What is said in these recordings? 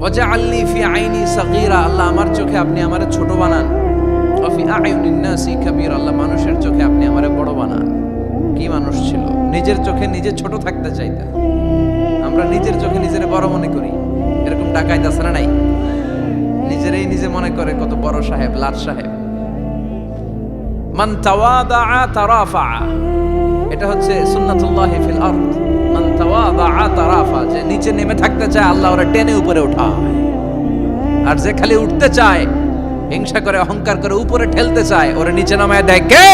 ওয়াজআলনি ফি আইনি সাগীরা, আল্লাহ আমার চোখে আপনি আমারে ছোট বানান। ওয়া ফি আয়ুনিন নাসি কাবীরা, আল্লাহ মানুষের চোখে আপনি আমারে বড় বানান। কি মানুষ ছিল, নিজের চোখে নিজে ছোট থাকতে চাইতেন। আমরা নিজের চোখে নিজের বড় মনে করি, এরকম ডাকাইত আছে না নাই? নিজেরই নিজে মনে করে কত বড় সাহেব, লাট সাহেব। মান তাওয়াদা তারাফা, এটা হচ্ছে সুন্নাতুল্লাহি ফিল আরদ। মান তাওয়াদা তারাফা, যে নিচে নেমে থাকতে চায় আল্লাহ ওরা টেনে উপরে উঠায়, আর যে খালি উঠতে চায়, হিংসা করে অহংকার করে উপরে ঠেলতে চায়, ওরা নিচে নামায় দেয় কে?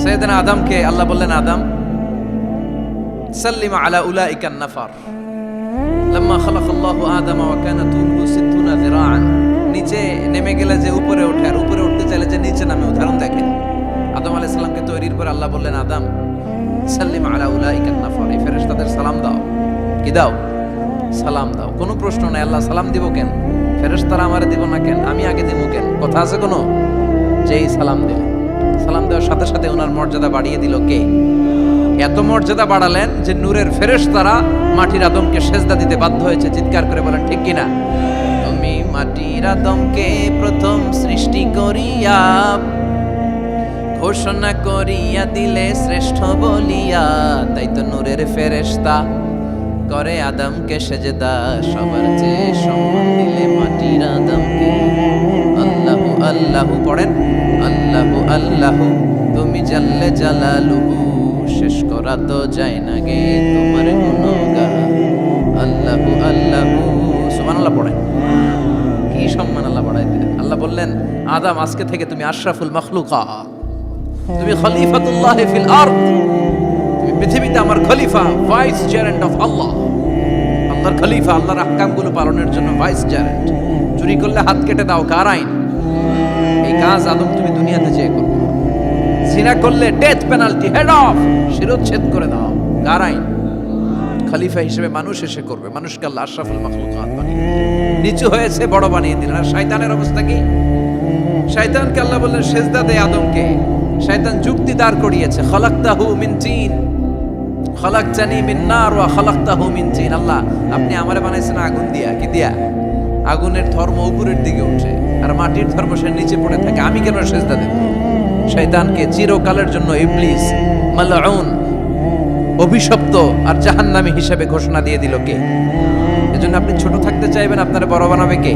সাইয়েদনা আদমকে আল্লাহ বললেন, আদম সাল্লিম আলা উলাইকা নাফার লাম্মা খালাকাল্লাহু আদম ওয়া কানা তুলহু 60 যিরাআন। নিচে নেমে গেলে যে উপরে ওঠে, আর উপরে উঠতে চাইলে যে নিচে নামে, উদাহরণ দেখেন। আদম আলাইহিস সালামকে তৈরির পর আল্লাহ বললেন, আদম সাল্লিম আলা উলাইকা নাফার, এই ফেরেশতাদের সালাম দাও। কি দাও? সালাম দাও। কোনো প্রশ্ন নাই, আল্লাহ সালাম দিব কেন? ফেরেশতারা আমারে দিব না কেন? আমি আগে দিব কেন? কথা আছে কোনো? যেই সালাম দিল, সালাম দেওয়ার সাথে সাথে ওনার মর্যাদা বাড়িয়ে দিল কে? এত মর্যাদা বাড়ালেন যে নূরের ফেরেশতারা মাটির আদমকে সেজদা দিতে বাধ্য হয়েছে। চিৎকার করে বলেন ঠিক কিনা? তুমি মাটির আদমকে প্রথম সৃষ্টি করিয়া ঘোষণা করিয়া দিলে শ্রেষ্ঠ বলিয়া, তাই তো নূরের ফেরেশতা করে আদমকে সেজদা। সবার চেয়ে সম্মান দিলে মাটির আদমকে। আল্লাহু আল্লাহু পড়েন, আল্লাহু আল্লাহু তুমি জাল্লে জালালুহু, শেষ করা তো যায় না গে তোমার গুণগান। আল্লাহু আল্লাহু, সুবহানাল্লাহ পড়েন। কি সম্মান আল্লাহ বাড়াই দিলেন। আল্লাহ বললেন, আদম আজকে থেকে তুমি আশরাফুল মাখলুকাত, তুমি খলিফাতুল্লাহ ফিল আরদ, তুমি পৃথিবীতে আমার খলিফা, ভাইস চেয়ারেন্ট অফ আল্লাহ। আল্লাহর খলিফা, আল্লাহর আহকামগুলো পালনের জন্য ভাইস চেয়ারেন্ট। চুরি করলে হাত কেটে দাও, কার আইন? এই কাজ আদম তুমি দুনিয়াতে চেয়ে করো। জিনা করলে ডেথ পেনাল্টি, হেড অফ, শিরোচ্ছেদ করে দাও, কার আইন? খলিফা হিসেবে মানুষ এসে করবে। মানুষকে আল্লাহ আশরাফুল মাখলুকাত বানিয়ে নিচু হয়েছে, বড় বানিয়ে দিলেন। আর শয়তানের অবস্থা কি? শয়তানকে আল্লাহ বললেন সেজদা দে আদমকে। শয়তান যুক্তি দাঁড় করিয়েছে, খালাকতাহু মিন তিন খালাকতানি মিন নার ওয়া খালাকতাহু মিন তিন। আল্লাহ আপনি আমারে বানাইছেন আগুন দিয়া। কি দিয়া? আগুনের ধর্ম উপরের দিকে ওঠে, আর মাটির ধর্ম সে নিচে পড়ে থাকে, আমি কেন সেজদা দেব? শয়তানকে চিরকালের জন্য ইবলিস মালউন, অভিশপ্ত আর জাহান্নামী হিসেবে ঘোষণা দিয়ে দিল কে? এজন্য আপনি ছোট থাকতে চাইবেন, আপনারা বড় বানাবে কে?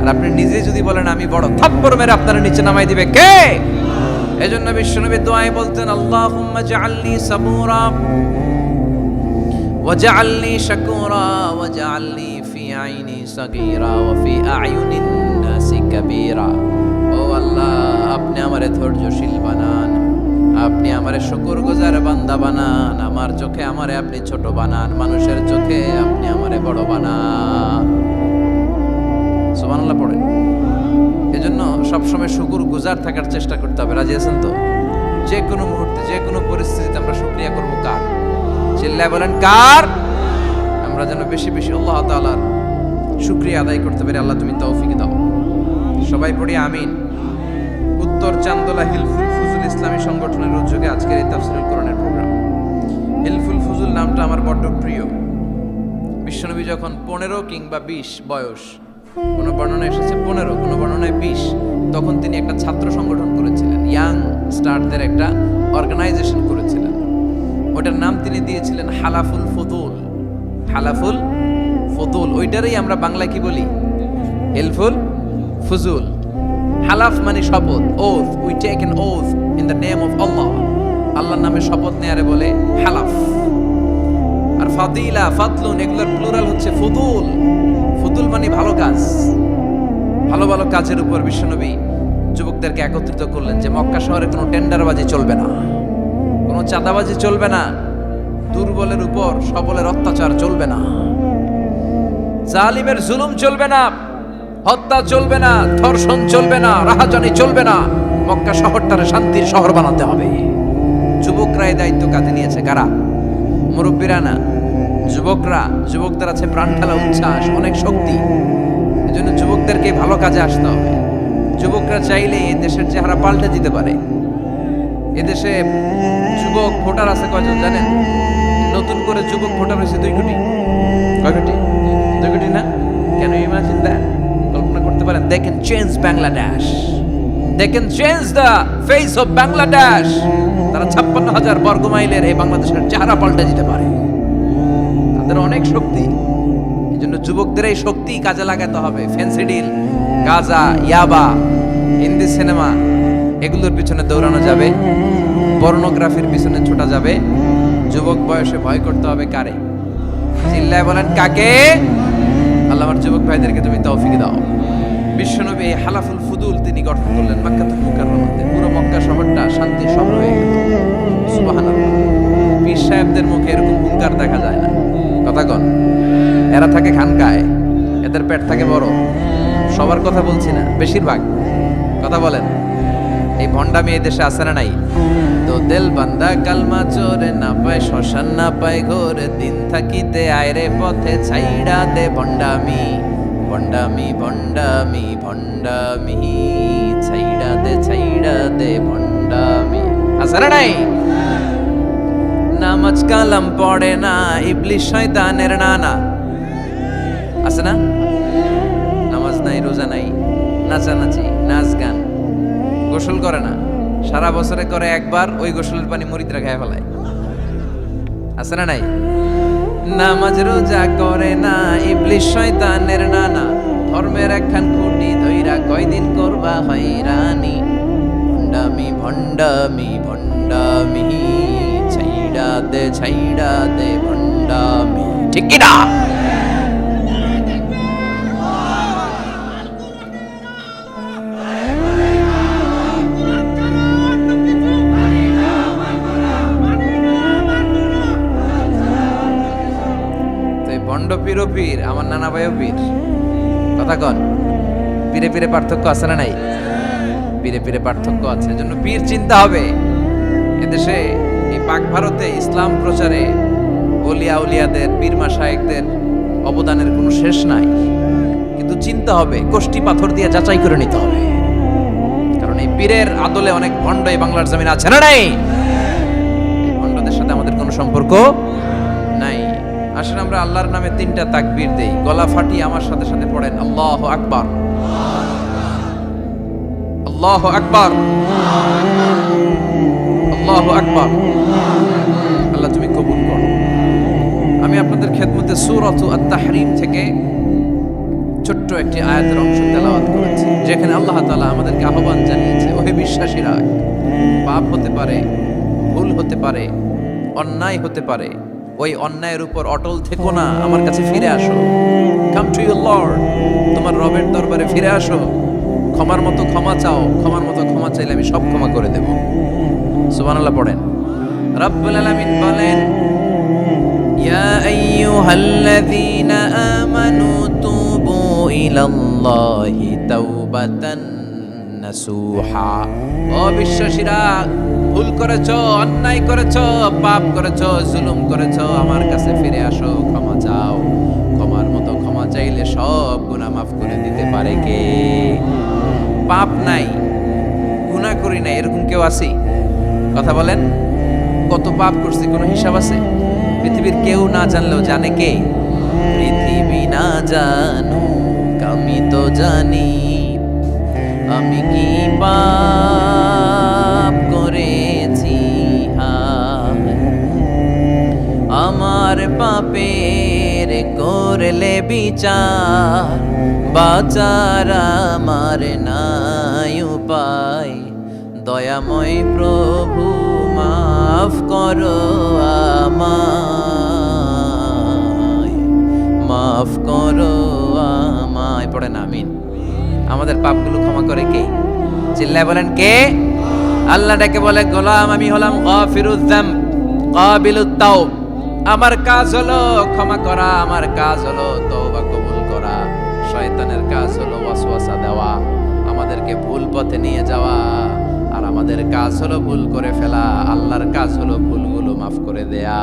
আর আপনি নিজে যদি বলেন আমি বড়, থাপ্পড় মেরে আপনারা নিচে নামাই দিবে কে? এজন্য বিশ্বনবী দোয়ায় বলতেন, আল্লাহুম্মা জাআলনি সাবুরা ওয়াজআলনি শাকুরা ওয়াজআলনি ফি আইনি সাগীরা ওয়া ফি আয়ুনিন নাসি কাবীরা। ও আল্লাহ, আপনি আমারে ধৈর্যশীল বানান, আপনি আমারে শুকরগুজার বান্দা বানান, আমার চোখে আমারে আপনি ছোট বানান, মানুষের চোখে আপনি আমারে বড় বানান। সুবহানাল্লাহ পড়েন। এজন্য সবসময় শুকরগুজার থাকার চেষ্টা করতে হবে। রাজি আছেন তো? যে কোনো মুহূর্তে, যে কোনো পরিস্থিতিতে আমরা শুকরিয়া করব কার? চিল্লায় বলেন কার? আমরা যেন বেশি বেশি আল্লাহ তাআলার শুকরিয়া আদায় করতে পারি। আল্লাহ তুমি তৌফিক দাও। সবাই পড়ি আমিন। উত্তর চান্দোলা হিলফুল ফুজুল ইসলামী সংগঠনের উদ্যোগে আজকের এই তাফসীরুল কোরআনের প্রোগ্রাম। হিলফুল ফুজুল নামটা আমার বড্ড প্রিয়। বিশ্বনবী যখন 15 কিংবা 20 বয়স, কোনো বর্ণনায় এসেছে 15, কোনো বর্ণনায় 20, তখন তিনি একটা ছাত্র সংগঠন করেছিলেন, ইয়াং স্টারদের একটা অর্গানাইজেশন করেছিলেন। ওটার নাম তিনি দিয়েছিলেন হালাফুল ফুদুল। হালাফুল ফুদুল, ওইটারই আমরা বাংলায় কি বলি? হিলফুল ফুজুল। হালাফ মানে শপথ, oath, we take an oath in the name of আল্লাহ। আল্লাহর নামে শপথ নেয়ারে বলে হালাফ। আর ফাদিলা, ফাদলুন, এগুলোর প্লুরাল হচ্ছে ফুদুল। ফুদুল মানে ভালো কাজ। ভালো ভালো কাজের উপর বিশ্বনবী যুবকদেরকে একত্রিত করলেন যে মক্কা শহরে কোনো টেন্ডারবাজি চলবে না, কোনো চাঁদাবাজি চলবে না, দুর্বলের উপর সবলের অত্যাচার চলবে না, জালিমের জুলুম চলবে না, হত্যা চলবে না, ধর্ষণ চলবে না, রাহাজানি চলবে না। মক্কা শহরটারে শান্তির শহর বানাতে হবে। যুবকরা এই দায়িত্ব কাঁধে নিয়েছে। কারা? মুরব্বীরা না, যুবকরা। যুবকদের আছে প্রাণ ঢালা উচ্ছ্বাস, অনেক শক্তি। এজন্য যুবকদেরকে ভালো কাজে আসতে হবে। যুবকরা চাইলে এই দেশের চেহারা পাল্টে দিতে পারে। এদেশে যুবক ভোটার আছে কয়জন জানেন? নতুন করে যুবক ভোটার হয়েছে 2 কোটি। they can change Bangladesh. They can change the face of Bangladesh. তারা 56,000 বর্গ মাইলের এই বাংলাদেশের চেহারা পাল্টে দিতে পারে। তাদের অনেক শক্তি। এই জন্য যুবকদের এই শক্তি কাজে লাগাতে হবে। ফেন্সিডিল, গাঁজা, ইয়াবা, হিন্দি সিনেমা এগুলোর পিছনে দৌড়ানো যাবে, পর্নোগ্রাফির পিছনে ছোটা যাবে। যুবক বয়সে ভয় করতে হবে কারে? চিল্লায় বলেন কাকে? আল্লাহ আমার যুবক ভাইদেরকে তুমি তৌফিক দাও। বিশ্বনবী এই হালাফুল ফুদুল তিনি গঠন করলেন মক্কাতুল মুকাররমাতে। পুরো মক্কা শহরটা শান্তি শহর হয়ে গেল। সুবহানাল্লাহ। পীর সাহেবদের মুখে এরকম হুঙ্কার দেখা যায় না। কথা কন। এরা থাকে খানকায়, এদের পেট থাকে বড়। সবার কথা বলছি না, বেশিরভাগ। কথা বলেন। এই ভণ্ডামি এই দেশে আছে না নাই? তো দিল বান্দা কালমা চোরে না পায় শ্মশান না পায় ঘোরে, দিন থাকিতে আয়রে পথে ছাইড়া দে ভণ্ডামি ভণ্ডামি ভণ্ডামি ভণ্ডামি, ছাইড়া দে ভণ্ডামি। আছে না নাই? নামাজ কালাম পড়ে না ইবলিশ শয়তানের নানা। আছে না? নামাজ নাই, রোজা নাই, নাচানাচি, নাচ গান, গোসল করে না, সারা বছরে করে একবার, ওই গোসলের পানি মুরিদরা খেয়ে ফেলায়। আছে না নাই? নামাজ রোজা করে না ইবলিশ শয়তানের নানা, ধর্মের একখান খুঁটি ধইরা কয়দিন করবা হয়রানি, ভণ্ডামি ভণ্ডামি ভণ্ডামি, ছাইড়া দে ভণ্ডামি। ঠিক কি না? ভণ্ড পীর ও পীর, আমার নানা ভাইও পীর। কথা কন। পীরে পীরে পার্থক্য আছে না নাই? পীরে পীরে পার্থক্য আছে। এজন্য পীর চিন্তা হবে। এদেশে এই পাক ভারতে ইসলাম প্রচারে ওলিয়া উলিয়াদের, পীর মাশায়েখদের অবদানের কোনো শেষ নাই। কিন্তু চিন্তা হবে, কোষ্টি পাথর দিয়ে যাচাই করে নিতে হবে। কারণ এই পীরের আদলে অনেক ভণ্ড এই বাংলার জমিন আছে না নাই? এই ভণ্ডদের সাথে আমাদের কোনো সম্পর্ক নাই। আসলে আমরা আল্লাহর নামে 3টা তাকবীর দেই, গলা ফাটিয়ে আমার সাথে সাথে পড়েন আল্লাহু আকবার, আল্লাহু আকবার, আল্লাহু আকবার। আল্লাহ তুমি কবুল করো। আমি আপনাদের খেদমতে সূরাতু আত-তাহরীম থেকে ছোট্ট একটি আয়াতের অংশ তেলাওয়াত করেছি, যেখানে আল্লাহ তাআলা আমাদেরকে আহ্বান জানিয়েছে, ওহে বিশ্বাসীরা, পাপ হতে পারে, ভুল হতে পারে, অন্যায় হতে পারে, ওই অন্যায়ের উপর অটল থেকো না, আমার কাছে ফিরে আসো। কাম টু ইউর লর্ড, তোমার রবের দরবারে ফিরে আসো, ক্ষমার মতো ক্ষমা চাও, ক্ষমার মতো ক্ষমা চাইলে আমি সব ক্ষমা করে দেব। সুবহানাল্লাহ পড়েন। রব্বুল আলামিন বলেন, ইয়া আইয়ুহাল্লাযীনা আমানু তুবু ইলাল্লাহি তাওবাতান নাসুহা। ও বিশ্বাসীরা, ভুল করেছো, অন্যায় করেছো, পাপ করেছো, জুলুম করেছো, আমার কাছে ফিরে আসো, ক্ষমা চাও। ক্ষমার মতো ক্ষমা চাইলে সব গুনাহ মাফ করে দিতে পারে কে? পাপ নাই, গুনাহ করি নাই, এরকম কেউ আছে? কথা বলেন। কত পাপ করছি, কোনো হিসাব আছে? পৃথিবীর কেউ না জানলেও জানে কে? পৃথিবী না জানুক আমি তো জানি, আমি কি পাপ করেছি, আমার পাপের করলে বিচার, বাঁচার আমার নাই উপায়। দয়াময় প্রভু মাফ করো আমায়, মাফ করো আমায়। পড়েন আমিন। আমাদের পাপগুলো ক্ষমা করে কে? চিল্লায় বলেন কে? আল্লাহ ডেকে বলে, গোলাম আমি হলাম গাফিরুয যামব কাবিলুত তাওব। আমার কাজ হলো ক্ষমা করা, আমার কাজ হলো তওবা কবুল করা। শয়তানের কাজ হলো ওয়াসওয়াসা দেওয়া, আমাদেরকে ভুল পথে নিয়ে যাওয়া। আর আমাদের কাজ হলো ভুল করে ফেলা, আল্লাহর কাজ হলো ভুলগুলো মাফ করে দেয়া।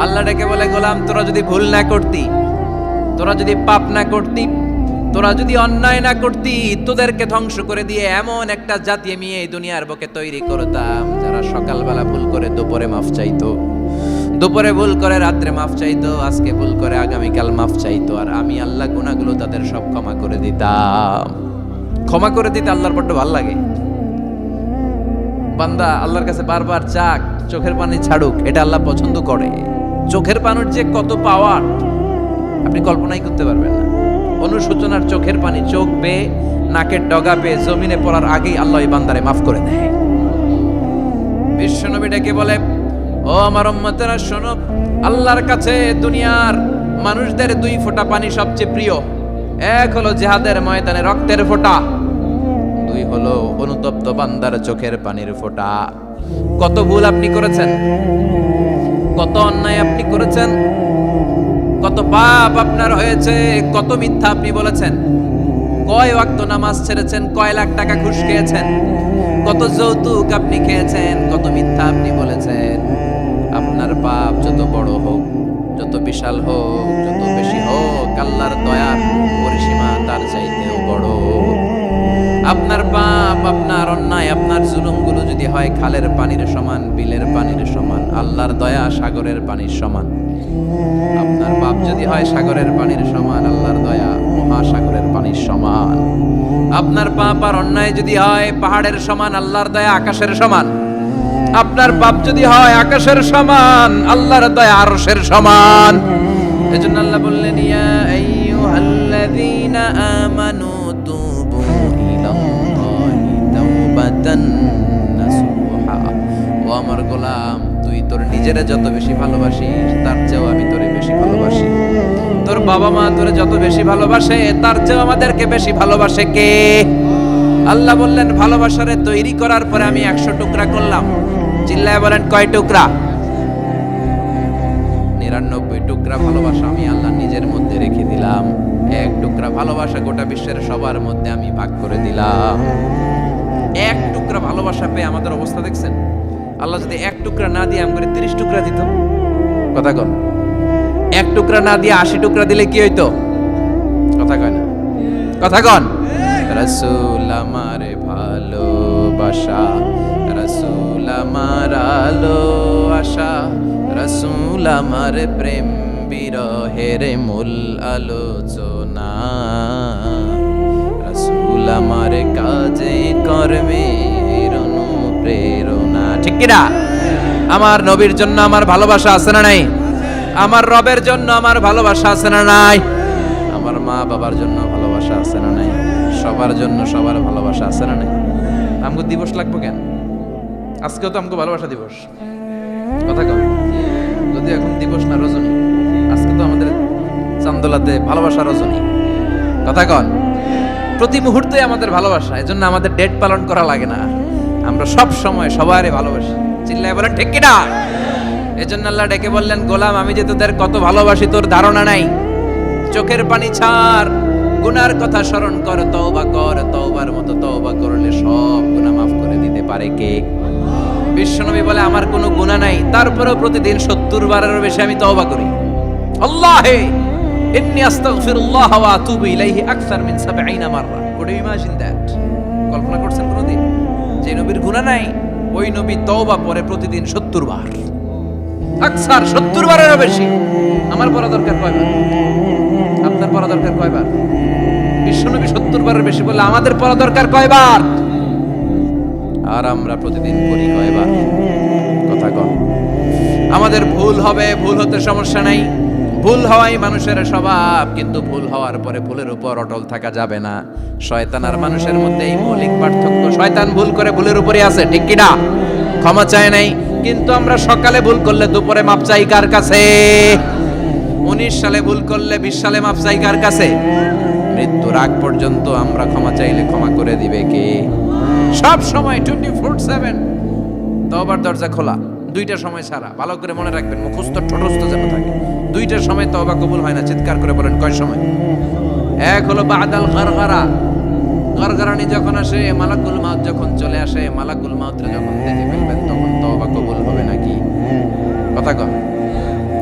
আল্লাহ ডেকে বলে, গোলাম তোরা যদি ভুল না করতি, তোরা যদি পাপ না করতি, তোরা যদি অন্যায় না করতি, তোদেরকে ধ্বংস করে দিয়ে এমন একটা জাতি আমি এই দুনিয়ার বুকে তৈরি করতাম, যারা সকালবেলা ভুল করে দুপুরে মাফ চাইতো, দুপুরে ভুল করে রাত্রে মাফ চাইতো, আজকে ভুল করে আগামীকাল মাফ চাইতো, আর আমি আল্লাহ গুনাহগুলো তাদের সব ক্ষমা করে দিতাম। ক্ষমা করে দিতে আল্লাহর বড্ড ভালো লাগে। বান্দা আল্লাহর কাছে বারবার চাক, চোখের পানি ছাড়ুক, এটা আল্লাহ পছন্দ করে। চোখের পানির যে কত পাওয়ার আপনি কল্পনাই করতে পারবেন না। অনুশোচনার চোখের পানি, চোখ বেয়ে নাকের ডগা পেয়ে জমিনে পড়ার আগেই আল্লাহ এই বান্দারে মাফ করে দেয়। বিশ্বনবী ডেকে বলে, ও আমার উম্মতেরা শোনো, আল্লাহর কাছে দুনিয়ার মানুষদের দুই ফোঁটা পানি সবচেয়ে প্রিয়। এক হলো জিহাদের ময়দানে রক্তের ফোঁটা, দুই হলো অনুতপ্ত বান্দার চোখের পানির ফোঁটা। কত ভুল আপনি করেছেন, কত অন্যায় আপনি করেছেন, কত পাপ আপনার হয়েছে, কত মিথ্যা আপনি বলেছেন, কয় ওয়াক্ত নামাজ ছেড়েছেন, কয় লাখ টাকা ঘুষ খেয়েছেন, কত যৌতুক আপনি খেয়েছেন, কত মিথ্যা আপনি বলেছেন। আপনার পাপ যত বড় হোক, যত বিশাল হোক, যত বেশি হোক, আল্লাহর দয়ার পরিসীমা তার চাইতেও বড়। আপনার পাপ, আপনার অন্যায়, আপনার জুলুমগুলো যদি হয় খালের পানির সমান, বিলের পানির সমান, আল্লাহর দয়া সাগরের পানির সমান। আপনার পাপ যদি হয় সাগরের পানির সমান, আল্লাহর দয়া মহাসাগরের পানির সমান। আপনার পাপ আর অন্যায় যদি হয় পাহাড়ের সমান, আল্লাহর দয়া আকাশের সমান। আপনার পাপ যদি হয় আকাশের সমান, আল্লাহর দয়া আরশের সমান। এজন্য আল্লাহ বললেন, ইয়া আইয়ুহাল্লাযীনা আমানু তুবু ইলাল্লাহি তাওবাতান নাসুহা। ও আমার গোলাম, তুই তোর নিজেরে যত বেশি ভালোবাসিস তার চেয়েও আমি তোরে বেশি ভালোবাসি। তোর বাবা মা তোরে যত বেশি ভালোবাসে তার চেয়েও আমাদেরকে বেশি ভালোবাসে কে? আল্লাহ বললেন, ভালোবাসারে তৈরি করার পরে আমি 100 টুকরা করলাম। চিল্লায় বলেন, কয় টুকরা? 99 টুকরা ভালোবাসা আমি আল্লাহ নিজের মধ্যে রেখে দিলাম। 1 টুকরা ভালোবাসা গোটা বিশ্বের সবার মধ্যে আমি ভাগ করে দিলাম। 1 টুকরা ভালোবাসা পেয়ে আমাদের অবস্থা দেখছেন? আল্লাহ যদি 1 টুকরা না দিয়ে আমাদের 30 টুকরা দিত, কথা কন। 1 টুকরা না দিয়ে 80 টুকরা দিলে কি হইতো? কথা কয় না, কথা কন। রাসূল আমারে ভালোবাসা, রাসূল আমার আলো আশা, রাসূল আমার প্রেম বিরহের মূল আলোচনা, রাসূল আমার কাজে কর্মের অনুপ্রেরণা। ঠিক কি না? আমার নবীর জন্য আমার ভালোবাসা আছে না নাই? আমার রবের জন্য আমার ভালোবাসা আছে না নাই? আমার মা বাবার জন্য ভালোবাসা আছে না নাই? সবার জন্য সবার ভালোবাসা আছে না নাই? আমগো দিবস লাগবে কেন? আজকেও তো আমগো ভালোবাসা দিবস, কথা কম। যদি এখন দিবস না রজনী, আজকে তো আমাদের চান্দোলাতে ভালোবাসা রজনী, কথা কন। প্রতি মুহূর্তে আমাদের ভালোবাসা, এজন্য আমাদের ডেট পালন করা লাগে না। আমরা সব সময় সবারই ভালোবাসি। চিল্লায় বলেন ঠিক কি না? এজন্য আল্লাহ ডেকে বললেন, গোলাম আমি যে তোদের কত ভালোবাসি তোর ধারণা নাই। চোখের পানি ছাড়, গুনার কথা স্মরণ কর, তওবা কর। তওবার মতো তওবা করলে সব গুনাহ মাফ করে দিতে পারে কে? বিশ্বনবী বলে, আমার কোনো গুনাহ নাই, তারপরেও প্রতিদিন 70 বারেরও বেশি আমি তওবা করি। আল্লাহে ইন্নী আস্তাগফিরুল্লাহ ওয়া আতুবু ইলাইহি আকসার মিন 70 মাররা। Could you imagine that? কল্পনা করছেন কোনদিন যে নবীর গুনাহ নাই, ওই নবী তওবা পড়ে প্রতিদিন 70 বার, আকসার 70 বারেরও বেশি। আমার পড়া দরকার কয়বার? আপনার পড়া দরকার কয়বার? বিশ্বনবী 70 বারের বেশি বলে আমাদের পড়া দরকার কয়বার? আর আমরা প্রতিদিন করি কয়বার? কথা কম। আমাদের ভুল হবে, ভুল হতে সমস্যা নাই, ভুল হওয়াই মানুষের স্বভাব, কিন্তু ভুল হওয়ার পরে ভুলের উপর অটল থাকা যাবে না। শয়তান আর মানুষের মধ্যে এই মৌলিক পার্থক্য। শয়তান ভুল করে ভুলের উপরই আছে, ঠিক কি না? ক্ষমা চায় নাই, কিন্তু আমরা সকালে ভুল করলে দুপুরে মাপ চাই কার কাছে? 19 সালে ভুল করলে 20 সালে মাপ চাই কার কাছে? মৃত্যুর আগ পর্যন্ত আমরা ক্ষমা চাইলে ক্ষমা করে দিবে কে? সব সময় 24/7 তওবার দরজা খোলা, 2টা সময় ছাড়া। ভালো করে মনে রাখবেন, মুখস্থ ঠোঁটস্থ যেন থাকে। 2টার সময় তওবা কবুল হয় না। চিৎকার করে বলেন কয় সময়? এক হলো বাদাল গারগারা, গারগারানি যখন আসে, মালাকুল মাউত যখন চলে আসে, মালাকুল মাউতরে যখন দেখে ফেলবেন তখন তওবা কবুল হবে নাকি? কথা কন।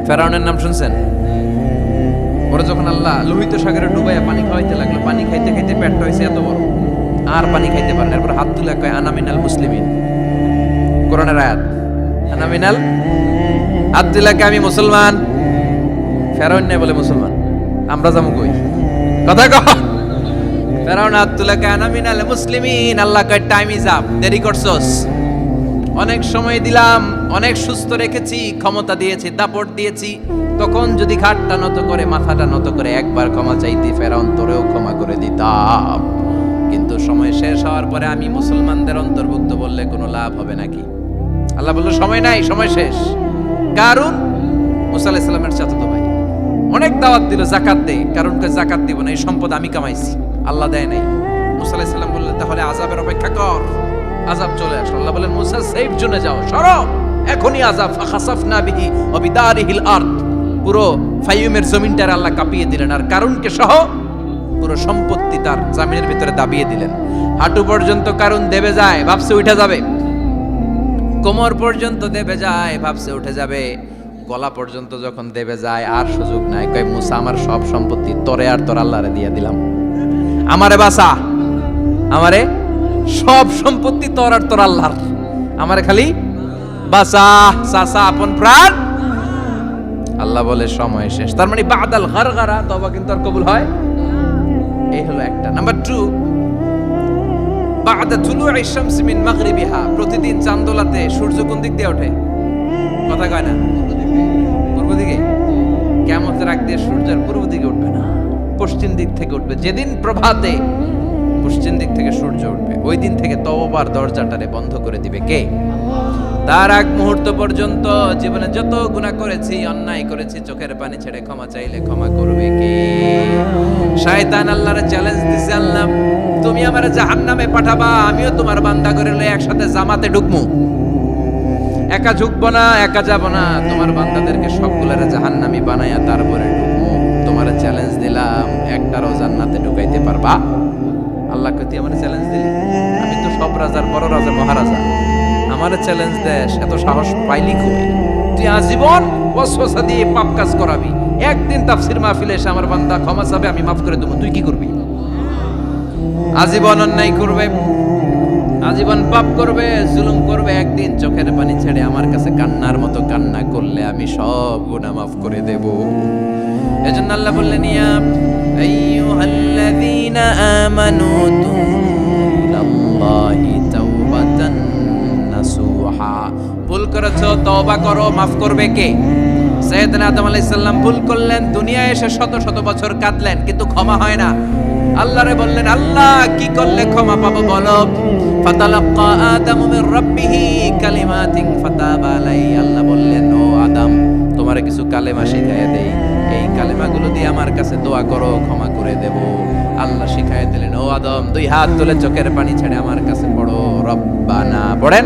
ফেরাউনের নাম শুনছেন? ওরা যখন আল্লাহ লোহিত সাগরে ডুবাইয়া পানি খাওয়াইতে লাগলো, পানি খাইতে খাইতে পেটটা হয়েছে এত বড়, আর পানি খাইতে পারেন। এরপর হাত তুলে কয় আনা মিনাল মুসলিমিন। কোরআনের আয়াত, আনা মিনাল আব্দুল্লাহকে আমি মুসলমান, ফেরাউন নাই বলে মুসলমান, আমরা যাবো কই? কথা কহ। ফেরাউন আব্দুল্লাহকে আনা মিনাল মুসলিমিন, আল্লাহ কয় টাইম ইজ আপ, দেরি করছস, অনেক সময় দিলাম, অনেক সুস্থ রেখেছি, ক্ষমতা দিয়েছি, দাপট দিয়েছি, তখন যদি ঘাটটা নত করে মাথাটা নত করে একবার ক্ষমা চাইতি ফেরাউন তোরেও ক্ষমা করে দিতাম, কিন্তু সময় শেষ হওয়ার পরে আমি মুসলমানদের অন্তর্ভুক্ত বললে কোনো লাভ হবে নাকি? আল্লাহ বলল সময় নাই, সময় শেষ। কারণ মুসা আলাইহিস সালামের চাচাতো ভাই অনেক দাওয়াত দিল যাকাত দে, কারণ কে যাকাত দিব না, এই সম্পদ আমি কামাইছি, আল্লাহ দেয় নাই। মুসা আলাইহিস সালাম বললেন তাহলে আযাবের অপেক্ষা কর, আযাব চলে আসলো। আল্লাহ বলেন মুসা সেফ জোনে যাও, সরো, এখনই আযাব। ফাখাসাফনা বিহি ওয়া বিদারিহিল আরদ, পুরো ফাইয়ুমের জমিনটার আল্লাহ কাঁপিয়ে দিলেন, আর কারুনকে সহ পুরো সম্পত্তি তার জামিনের ভিতরে দাবিয়ে দিলেন। হাঁটু পর্যন্ত কারুন দেবে যায়, ভাবছে উঠে যাবে, কোমর পর্যন্ত দেবে যায়, ভাবছে উঠে যাবে, গলা পর্যন্ত যখন দেবে যায় আর সুযোগ নাই। কয় মুসা আমার সব সম্পত্তি তোরে আর তোর আল্লাহরে দিয়ে দিলাম, আমারে বাঁচা, আমারে সব সম্পত্তি তোর আর তোর আল্লাহর, আমারে খালি বাঁচা, চাচা আপন প্রাণ। আল্লাহ বলে সময় শেষ। তার মানে বাদাল গারগারা তওবা কিন্তু আর কবুল হয়। এই হলো একটা। নাম্বার 2, বাদা তুলুই শামস মিন মাগরিবিহা, প্রতিদিন চাঁদোলাতে সূর্য কোন দিক দিয়ে ওঠে? কথা কয় না? পূর্ব দিকে। কিয়ামতের আগ দিয়ে সূর্যের পূর্ব দিকে উঠবে না, পশ্চিম দিক থেকে উঠবে। যেদিন প্রভাতে পশ্চিম দিক থেকে সূর্য উঠবে, ওই দিন থেকে তওবার দরজাটারে বন্ধ করে দিবে কে? তার আগ মুহূর্ত পর্যন্ত জীবনে যত গুনাহ করেছি, অন্যায় করেছি, চোখের পানি ছেড়ে ক্ষমা চাইলে ক্ষমা করবে কে? শয়তান আল্লাহরে চ্যালেঞ্জ দিছে, আল্লাহ তুমি আমারে জাহান্নামে পাঠাবা, আমিও তোমার বান্দা করে লয়ে একসাথে জামাতে ঢুকমু, একা ঢুকবো না, একা যাব না, তোমার বান্দাদেরকে সবগুলোরে জাহান্নামী বানায়া তারপরে ঢুকমু। তোমারে চ্যালেঞ্জ দিলাম, একটারও জান্নাতে ঢুকাইতে পারবা? আল্লাহ কই তুই আমারে চ্যালেঞ্জ দিলি? আমি তো সব রাজার বড় রাজা, মহারাজা, আমারে চ্যালেঞ্জ দেশ, এত সাহস পাইলি কই? তুই আজীবন ওয়াসওয়াসা দিয়ে পাপ কাজ করাবি, একদিন তাফসীর মাহফিলে এসে আমার বান্দা ক্ষমা চাবে, আমি মাফ করে দেব, তুই কি করবি? আজীবন অন্যায় করবে, আজীবন পাপ করবে, জুলুম করবে, একদিন চোখের পানি ছেড়ে আমার কাছে কান্নার মতো কান্না করলে আমি সব গুনাহ মাফ করে দেব। এজন্য আল্লাহ বললেন ইয়া আইয়ুহাল্লাযীনা আমানু তুবুল্লাহি তাওবাতান নাসুহা, ভুল করেছো তওবা করো, মাফ করবে কে? সাইয়েদনা আদম আলাইহিস সালাম ভুল করলেন, দুনিয়ায় এসে শত শত বছর কাঁদলেন, কিন্তু ক্ষমা হয় না। আল্লাহরে বললেন আল্লাহ কি করলে ক্ষমা পাবো বলো? ফাতালাক্কা আদামু মির রাব্বিহি কালিমাতিন ফাতাবা আলাইহি, আল্লাহ বললেন ও আদম তোমারে কিছু কালেমা শিখাইয়া দেই, এই কালেমাগুলো দিয়ে আমার কাছে দোয়া করো, ক্ষমা করে দেব। আল্লাহ শিখাইয়া দিলেন ও আদম দুই হাত তুলে চোখের পানি ছেড়ে আমার কাছে পড়ো, রব্বানা, পড়েন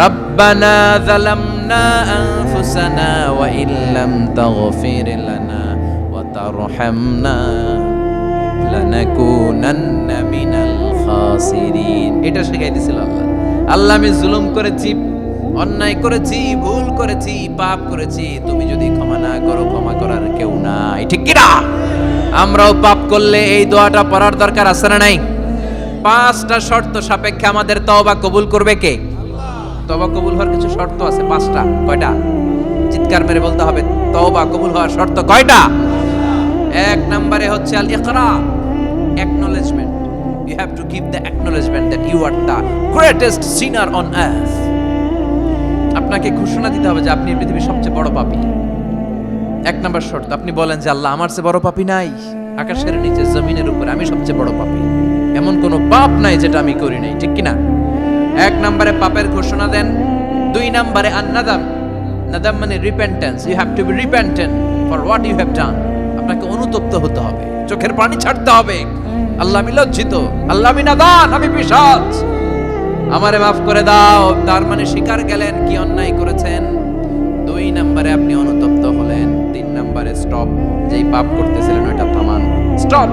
রব্বানা যালামনা আনফুসানা ওয়া ইল্লাম তাগফির লানা ওয়া তারহামনা লানাকুনান্না মিনাল খাসিরিন। এটা শিখাই দিয়েছিল আল্লাহ। আল্লাহ আমি জুলুম করেছি, অন্যায় করেছি, ভুল করেছি, পাপ করেছি, তুমি যদি ক্ষমা না করো ক্ষমা করার কেউ নাই, ঠিক কি না? আমরাও পাপ করলে এই দোয়াটা পড়ার দরকার আছে না নাই? 5টা শর্ত সাপেক্ষে আমাদের তওবা কবুল করবে কে? তওবা কবুল হওয়ার কিছু শর্ত আছে 5টা। কয়টা? চিৎকার মেরে বলতে হবে, তওবা কবুল হওয়ার শর্ত কয়টা? 1 নম্বরে হচ্ছে আল ইকরা, acknowledgement. You have to give the acknowledgement that you are the greatest sinner on earth. আপনাকে ঘোষণা দিতে হবে যে আপনি পৃথিবীর সবচেয়ে বড় পাপী। 1 নম্বর শর্ত, আপনি বলেন যে আল্লাহ আমার চেয়ে বড় পাপী নাই, আকাশের নিচে জমিনের উপরে আমি সবচেয়ে বড় পাপী, এমন কোনো পাপ নাই যেটা আমি করি নাই, ঠিক কি না? 1 নম্বরে পাপের ঘোষণা দেন। 2 নম্বরে আন-নাদাম, নাদাম মানে repentance, you have to be repentant for what you have done. আপনাকে অনুতপ্ত হতে হবে, চোখের পানি ছাড়তে হবে, আল্লাহ আমি লজ্জিত, আল্লাহ আমি নাদান, আমি পিশাচ, আমারে মাফ করে দাও। তার মানে স্বীকার গেলেন কি অন্যায় করেছেন। 2 নম্বরে আপনি অনুতপ্ত হলেন। 3 নম্বরে স্টপ, যেই পাপ করতেছিলেন ওটা থামান, stop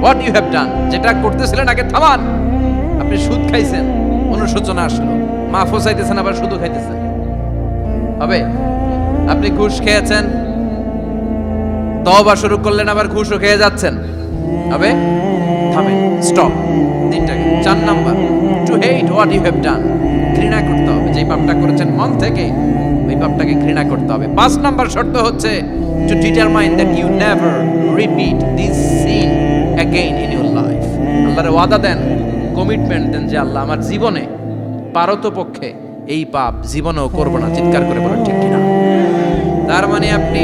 what you have done, যেটা করতেছিলেন আগে থামান। আপনি সুদ খাইছেন, অনুশোচনা আসলো, মাফও চাইতেছেন আবার সুদও খাইতেছেন, হবে? আপনি ঘুষ খেয়েছেন, তওবা শুরু করলেন, আবার ঘুষও খেয়ে যাচ্ছেন, হবে? থামেন, স্টপ। 3টা। 4 number, to hate what you have done, ঘৃণা করতে হবে, যেই পাপটা করেছেন মন থেকে ওই পাপটাকে ঘৃণা করতে হবে। 5 নাম্বার শর্ত হচ্ছে to determine that you never repeat this sin again in your life. আল্লাহর ওয়াদা দেন, কমিটমেন্ট দেন যে আল্লাহ আমার জীবনে পারতপক্ষে এই পাপ জীবনেও করব না। চিৎকার করে বলেন ঠিক কিনা? তার মানে আপনি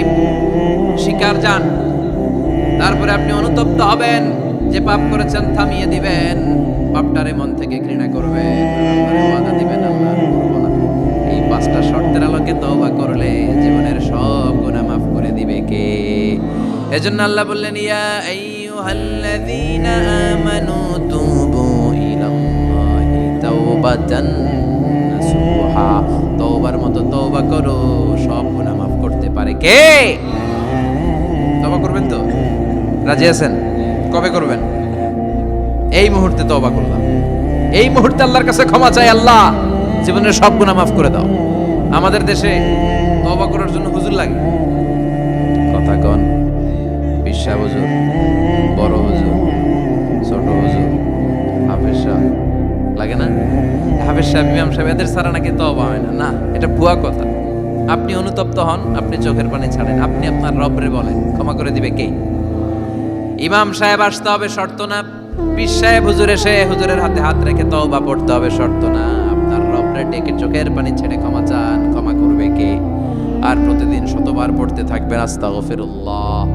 শিকার যান, তারপরে আপনি অনুতপ্ত হবেন, যে পাপ করেছেন থামিয়ে দিবেন, পাপটারে মন থেকে ঘৃণা করবেন, আল্লাহর ওয়াদা দিবেন আল্লাহ করব না। এই 5টা শর্তের আলোকে তওবা করলে জীবনের সব গুনাহ মাফ করে দিবে কে? এজন্য আল্লাহ বললেন, ইয়া আইয়ুহাল্লাযীনা আমানু তুবু ইলাল্লাহি তাওবাতান নাসুহা। তওবার মতো তওবা করো, সব গুনাহ মাফ করতে পারে কে? তওবা করবেন তো? রাজি আছেন? কবে করবেন? এই মুহূর্তে তওবা করলাম, এই মুহূর্তে আল্লাহর কাছে ক্ষমা চাই, আল্লাহ জীবনের সব গুনাহ মাফ করে দাও। আমাদের দেশে তওবা করার জন্য হুজুর লাগে। কথা কন, বিশ্বাস হুজুর, বড় হুজুর, ছোট হুজুর, হাফেজ সাহেব লাগে না? হাফেজ সাহেব, ইমাম সাহেব, এদের ছাড়া নাকি তওবা হয় না। না, এটা ভুয়া কথা। আপনি অনুতপ্ত হন, আপনি চোখের পানি ছাড়েন, আপনি আপনার রবরে বলেন, ক্ষমা করে দিবে কে? ইমাম সাহেব আসতে হবে শর্ত না, পীর সাহেব হুজুর এসে হুজুরের হাতে হাত রেখে তওবা পড়তে হবে শর্ত না। আপনার রবরে ডেকে চোখের পানি ছেড়ে ক্ষমা চান, ক্ষমা করবে কে? আর প্রতিদিন শতবার পড়তে থাকবেন আস্তাগফিরুল্লাহ।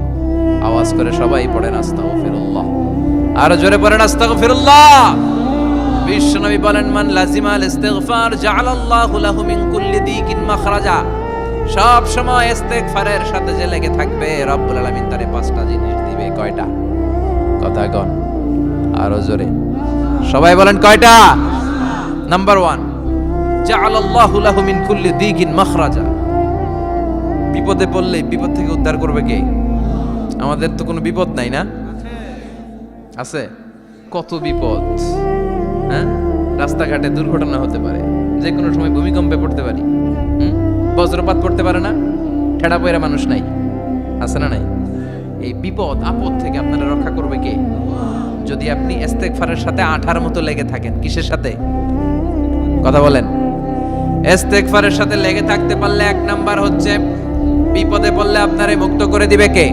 আওয়াজ করে সবাই পড়েন আস্তাগফিরুল্লাহ, আর জোরে পড়েন আস্তাগফিরুল্লাহ। বিশ্বনবী বলেন, মান লাজিমাল ইস্তিগফার জাআলাল্লাহু লাহু মিন কুল্লি দিকিন মাখরাজা। সব সময় ইস্তিগফারের সাথে যে লেগে থাকবে, রব্বুল আলামিন তারে 5টা জিনিস দিবে। কয়টা? কথা কন আরো জোরে, সবাই বলেন কয়টা? নাম্বার 1, জাআলাল্লাহু লাহু মিন কুল্লি দিকিন মাখরাজা। বিপদে পড়লে বিপদ থেকে উদ্ধার করবে কে? আমাদের তো কোনো বিপদ নাই না? আছে কত বিপদ। হ্যাঁ, রাস্তাঘাটে দুর্ঘটনা হতে পারে, যে কোনো সময় ভূমিকম্পে পড়তে পারি, বজ্রপাত পড়তে পারে না, ঠেড়া পয়রা মানুষ নাই, আছে না নাই? এই বিপদ আপদ থেকে আপনারা রক্ষা করবে কে? যদি আপনি ইস্তেগফারের সাথে আঠার মতো লেগে থাকেন। কিসের সাথে? কথা বলেন। ইস্তেগফারের সাথে লেগে থাকতে পারলে 1 নাম্বার হচ্ছে বিপদে পড়লে আপনারে মুক্ত করে দিবে কে?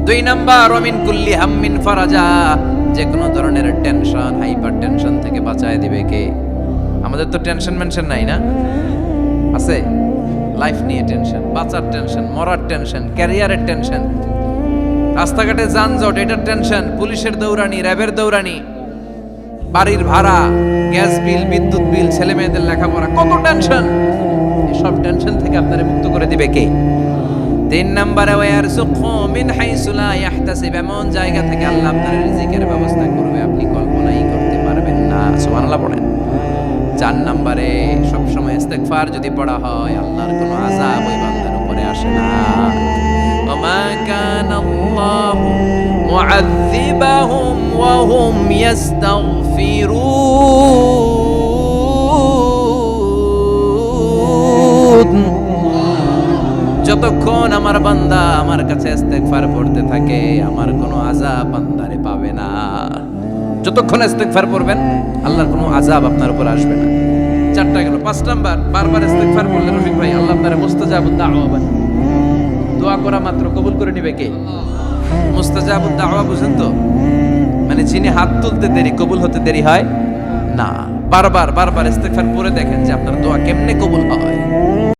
2 নাম্বার, ওমিন কুল্লি হাম্মিন ফারাজা। যে কোনো ধরনের টেনশন, হাইপার টেনশন থেকে বাঁচায় দিবে কে? আমাদের তো টেনশন মেনশন নাই না? আছে? লাইফ নিয়ে টেনশন, বাঁচার টেনশন, মরার টেনশন, ক্যারিয়ারের টেনশন, রাস্তাঘাটে যানজট এটার টেনশন, পুলিশের দৌড়ানি, র্যাবের দৌড়ানি, বাড়ির ভাড়া, গ্যাস বিল, বিদ্যুৎ বিল, ছেলে মেয়েদের লেখাপড়া, কত টেনশন। সব টেনশন থেকে আপনারে মুক্ত করে দিবে কে? 3 নম্বরে, ওয়ারযুকহু মিন হাইসু লা ইয়াহতাসিব। এমন জায়গা থেকে আল্লাহ আপনার রিজিকের ব্যবস্থা করবে আপনি কল্পনাই করতে পারবেন না। সুবহানাল্লাহ পড়েন। 4 নম্বরে, সব সময় ইস্তেগফার যদি পড়া হয়, আল্লাহর কোনো আযাব ওই বান্দার উপরে আসে না। ওমা কানাল্লাহু মুআযযিবাহুম ওয়া হুম ইস্তাগফিরুন। যতক্ষণ আমার বান্দা আমার কাছে ইস্তেগফার পড়তে থাকে, আমার কোনো আযাব বান্দারে পাবে না। যতক্ষণ ইস্তেগফার পড়বেন, আল্লাহর কোনো আযাব আপনার উপর আসবে না। 4টা গেল। 5 নাম্বার, বারবার ইস্তেগফার পড়লে রফিক ভাই আল্লাহ আপনারে মুস্তাজাবুদ দাওয়া বানায়। দোয়া করা মাত্র কবুল করে নিবে কে? মুস্তাজাবুদ দাওয়া বুঝেন তো? মানে যিনি হাত তুলতে দেরি, কবুল হতে দেরি হয় না। বারবার ইস্তেগফার পড়ে দেখেন যে আপনার দোয়া কেমনে কবুল হয়।